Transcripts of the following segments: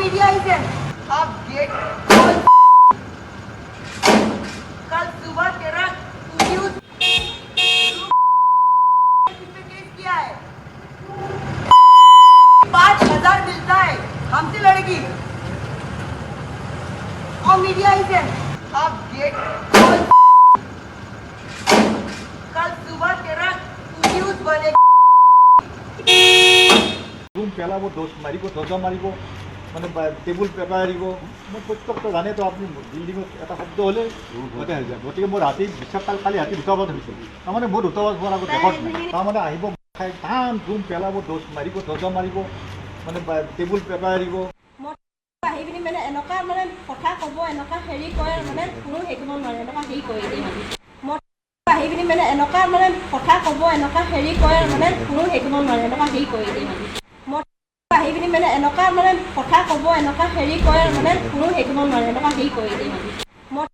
Media is अब gate कल सुबह तेरा न्यूज केस किया है 5,000 मिलता है हमसे लड़की और मीडिया इज अब गेट कल सुबह तेरा न्यूज बनेगा रूम पेलाब दोष मारिब दरजा मारिब মানে টেবুল পেপাৰ এৰিব মই প্ৰত্যেকটো জানে তো আপুনি বিল্ডিঙত এটা শব্দ হ'লে গোটেই হৈ যায় গতিকে মই ৰাতি বিশ্বাস কালি ৰাতি 2টা বজাত হৈছিল তাৰমানে মই 2টা বজাত হোৱাৰ আগত দেখত নাই তাৰমানে আহিব খাই ধান ৰুম পেলাব দোষ মাৰিব দৰজা মাৰিব মানে টেবুল পেপাৰ এৰিব আহি পিনি মানে এনেকুৱা মানে কথা ক'ব এনেকুৱা হেৰি কৰে মানে কোনো হেৰিব নোৱাৰে এনেকুৱা হেৰি কৰি দিয়ে মই আহি পিনি মানে এনেকুৱা মানে কথা ক'ব এনেকুৱা হেৰি কৰে মানে কোনো হেৰিব নোৱাৰে এনেকুৱা হেৰি কৰি দিয়ে মই আহি পিনি মানে এনেকুৱা মানে কথা ক'ব এনেকুৱা হেৰি কৰে মানে কোনো হেৰিব নোৱাৰে এনেকুৱা হেৰি কৰি দিয়ে মই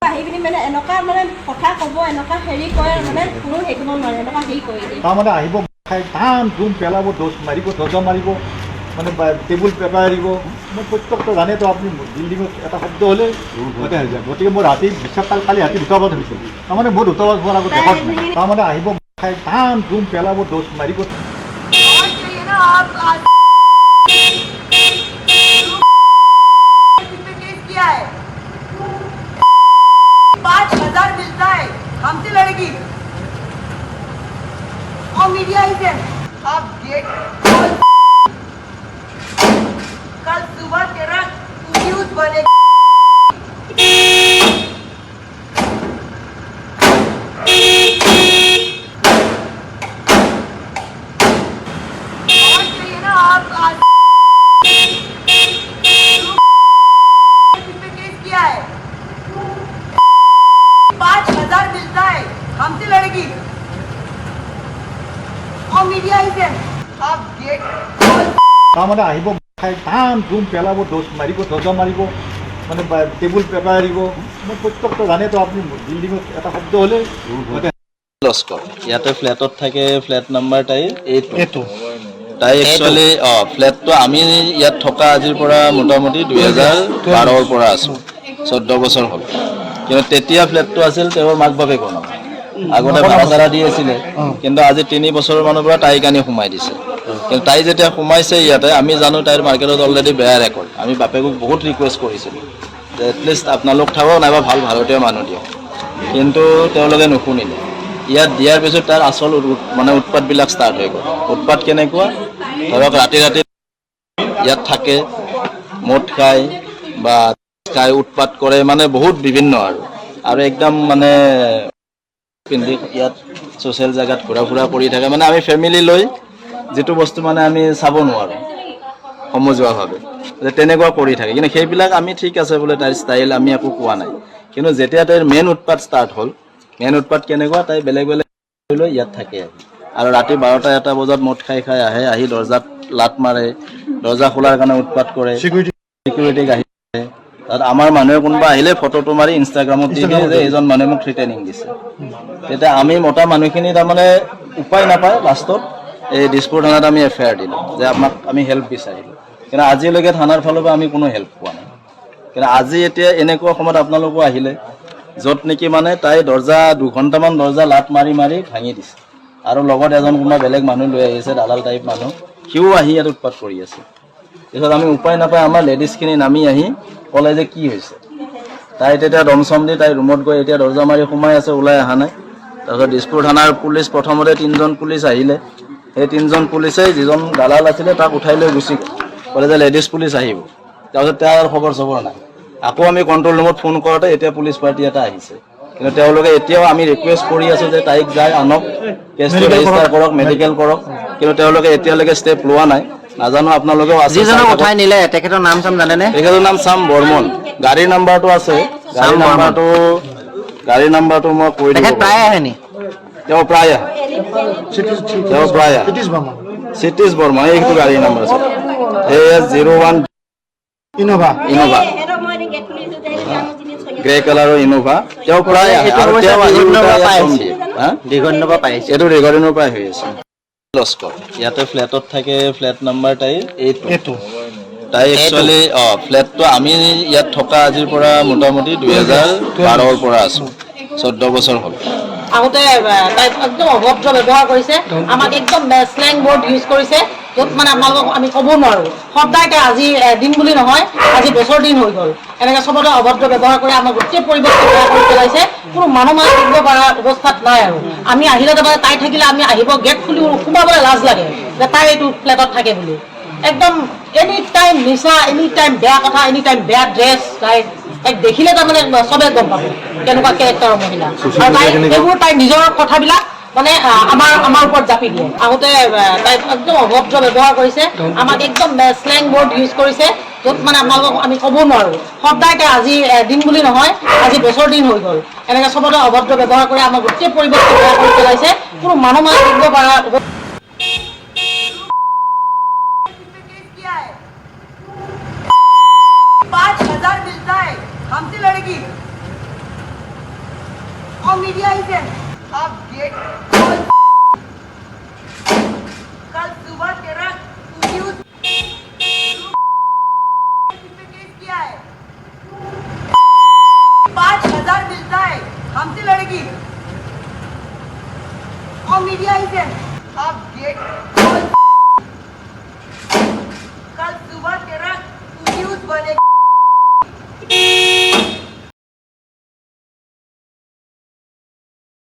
আহি পিনি মানে এনেকুৱা মানে কথা ক'ব এনেকুৱা হেৰি কৰে মানে কোনো হেৰিব নোৱাৰে এনেকুৱা হেৰি কৰি দিয়ে তাৰমানে আহিব খাই ধান ৰুম পেলাব দোষ মাৰিব দৰজা মাৰিব মানে টেবুল পেপাৰ এৰিব মই প্ৰত্যেকটো জানে তো আপুনি বিল্ডিঙত এটা শব্দ হ'লে গোটেই হৈ যায় গতিকে মই ৰাতি বিশ্বাস কালি ৰাতি 2টা বজাত হৈছিল তাৰমানে মই 2টা বজাত হোৱাৰ আগত দেখত নাই তাৰমানে আহিব খাই ধান ৰুম পেলাব দোষ মাৰিব केस किया है 5,000 मिलता है हमसे लड़की और मीडिया इज अब गेट कल सुबह तेरा न्यूज बनेगा केस किया है 5,000 मिलता है हमसे लड़की और मीडिया इज अब गेट তাৰমানে আহিব খাই ধান ৰুম পেলাব দোষ মাৰিব দৰজা মাৰিব মানে টেবুল পেপাৰ এৰিব মই প্ৰত্যেকটো জানে তো আপুনি বিল্ডিঙত এটা শব্দ হ'লে গোটেই লস্কৰ ইয়াতে ফ্লেটত থাকে ফ্লেট নাম্বাৰ তাইৰ এইটো তাই একচুৱেলি ফ্লেটটো আমি ইয়াত থকা আজিৰ পৰা মোটামুটি 2012ৰ পৰা আছোঁ 14 বছৰ হ'ল কিন্তু তেতিয়া ফ্লেটটো আছিল তেওঁৰ মাক বাপেকৰ নাম আগতে ভাড়া দি আছিলে কিন্তু আজি 3 বছৰৰ মানৰ পৰা তাইক আনি সোমাই দিছে কিন্তু তাই যেতিয়া সোমাইছে ইয়াতে আমি জানো তাইৰ মাৰ্কেটত অলৰেডি বেয়া ৰেকৰ্ড আমি বাপেকক বহুত ৰিকুৱেষ্ট কৰিছিলোঁ যে এটলিষ্ট আপোনালোক থাকক নাইবা ভাল ভাৰতীয় মানুহ দিয়ক কিন্তু তেওঁলোকে নুশুনিলে ইয়াত দিয়াৰ পিছত তাৰ আচল মানে উৎপাতবিলাক ষ্টাৰ্ট হৈ গ'ল উৎপাত কেনেকুৱা ধৰক ৰাতি ৰাতি ইয়াত থাকে মদ খায় বা খাই উৎপাত কৰে মানে বহুত বিভিন্ন আৰু একদম মানে পিন্ধি ইয়াত ছ'চিয়েল জেগাত ঘূৰা ফুৰা কৰি থাকে মানে আমি ফেমিলি লৈ যেটো বস্তু মানে আমি চাব নোৱাৰোঁ সমজুৱাভাৱে যে তেনেকুৱা কৰি থাকে কিন্তু সেইবিলাক আমি ঠিক আছে বোলে তাইৰ ষ্টাইল আমি একো কোৱা নাই কিন্তু যেতিয়া তাইৰ মেইন উৎপাত ষ্টাৰ্ট হ'ল মেইন উৎপাত কেনেকুৱা তাই বেলেগ বেলেগ লৈ ইয়াত থাকে আৰু ৰাতি 12টা 1টা বজাত মদ খাই আহে আহি দৰ্জাত লাট মাৰে দৰ্জা খোলাৰ কাৰণে উৎপাত কৰে চিকিউৰিটিক আহি তাত আমাৰ মানুহে কোনোবা আহিলে ফটোটো মাৰি ইনষ্টাগ্ৰামত দি দিয়ে যে এজন মানুহে মোক থ্ৰেটেনিং দিছে তেতিয়া আমি মতা মানুহখিনি তাৰমানে উপায় নাপায় লাষ্টত এই দিছপুৰ থানাত আমি এফআইআৰ দিলোঁ যে আপোনাক আমি হেল্প বিচাৰিলোঁ কিন্তু আজিলৈকে থানাৰ ফালৰ পৰা আমি কোনো হেল্প পোৱা নাই কিন্তু আজি এতিয়া এনেকুৱা সময়ত আপোনালোকো আহিলে য'ত নেকি মানে তাই দৰ্জা 2 ঘণ্টামান দৰ্জা লাট মাৰি মাৰি ভাঙি দিছে আৰু লগত এজন কোনোবা বেলেগ মানুহ লৈ আহিছে দালাল টাইপ মানুহ সিও আহি ইয়াত উৎপাত কৰি আছে পিছত আমি উপায় নাপায় আমাৰ লেডিজখিনি নামি আহি ক'লে যে কি হৈছে তাই তেতিয়া দমচম দি তাই ৰুমত গৈ এতিয়া দৰ্জা মাৰি সোমাই আছে ওলাই অহা নাই তাৰপিছত দিছপুৰ থানাৰ পুলিচ প্ৰথমতে 3জন পুলিচ আহিলে সেই 3জন পুলিচে যিজন দালাল আছিলে তাক উঠাই লৈ গুচি গ'ল ক'লে যে লেডিজ পুলিচ আহিব তাৰপিছত তাৰ খবৰ চবৰ নাই আকৌ আমি কণ্ট্ৰল ৰুমত ফোন কৰোঁতে এতিয়া পুলিচ পাৰ্টি এটা আহিছে কিন্তু তেওঁলোকে এতিয়াও আমি ৰিকুৱেষ্ট কৰি আছোঁ যে তাইক যায় আনক কেছটো ৰেজিষ্টাৰ কৰক মেডিকেল কৰক কিন্তু তেওঁলোকে এতিয়ালৈকে ষ্টেপ লোৱা নাই নাজানো আপোনালোকেও আছে যিজনক উঠাই নিলে তেখেতৰ নাম চাম জানেনে তেখেতৰ নাম চাম বৰ্মন গাড়ীৰ নাম্বাৰটো আছে গাড়ীৰ নাম্বাৰটো মই কৈ দিম প্ৰায় আহেনি তেওঁ প্ৰায় সিটিজ বৰ্মন এইটো গাড়ীৰ নাম্বাৰ আছে AS01 ইনোভা গ্ৰে কালাৰৰ ইনোভা তেওঁ প্ৰায় দীঘণ্যৰ পৰা পাইছে এইটো ৰেকৰ্ডিঙৰ পৰা হৈ আছে লস্কৰ ইয়াতে ফ্লেটত থাকে ফ্লেট নাম্বাৰ তাইৰ এইটো তাই একচুৱেলি ফ্লেটটো আমি ইয়াত থকা আজিৰ পৰা মোটামুটি 2012ৰ পৰা আছোঁ, 14 বছৰ হ'ল। আগতে তাই একদম অভদ্ৰ ব্যৱহাৰ কৰিছে, আমাক একদম স্লেং ৱৰ্ড ইউজ কৰিছে, য'ত মানে আপোনালোকক আমি ক'ব নোৱাৰোঁ। সদায় তাই আজি দিন বুলি নহয়, আজি বছৰ দিন হৈ গ'ল এনেকৈ চবতে অভদ্ৰ ব্যৱহাৰ কৰি আমাক গোটেই পৰিৱেশটো বেয়া কৰি পেলাইছে। কোনো মানুহ মানুহ থাকিব পৰা অৱস্থাত নাই আৰু আমি আহিলে তাৰমানে তাই থাকিলে আমি আহিব গেট খুলি সোমাবলৈ লাজ লাগে যে তাই এইটো ফ্লেটত থাকে বুলি। একদম এনি টাইম নিচা, এনি টাইম বেয়া কথা, এনি টাইম বেয়া ড্ৰেছ, তাইক দেখিলে তাৰমানে চবে গম পাব কেনেকুৱা কেৰেক্টাৰৰ মহিলা। আৰু তাই এইবোৰ তাই নিজৰ কথাবিলাক মানে আমাৰ ওপৰত জাপি দিয়ে। আগতে তাই একদম অভদ্ৰ ব্যৱহাৰ কৰিছে, আমাক একদম স্লেং ৱৰ্ড ইউজ কৰিছে, য'ত মানে আপোনালোকক আমি ক'ব নোৱাৰোঁ। সদায় তাই আজি দিন বুলি নহয়, আজি বছৰ দিন হৈ গ'ল এনেকৈ চবতে অভদ্ৰ ব্যৱহাৰ কৰি আমাক গোটেই পৰিৱেশটো বেয়া কৰি পেলাইছে। কোনো মানুহ মানুহ থাকিব পৰা केस किया है 5,000 मिलता है, हमसे लड़ेगी और मीडिया ही से आप गेट कल सुबह तेरा न्यूज केस किया है 5,000 मिलता है, हमसे लड़ेगी और मीडिया ही से आप गेट कल सुबह तेरा न्यूज बनेगी।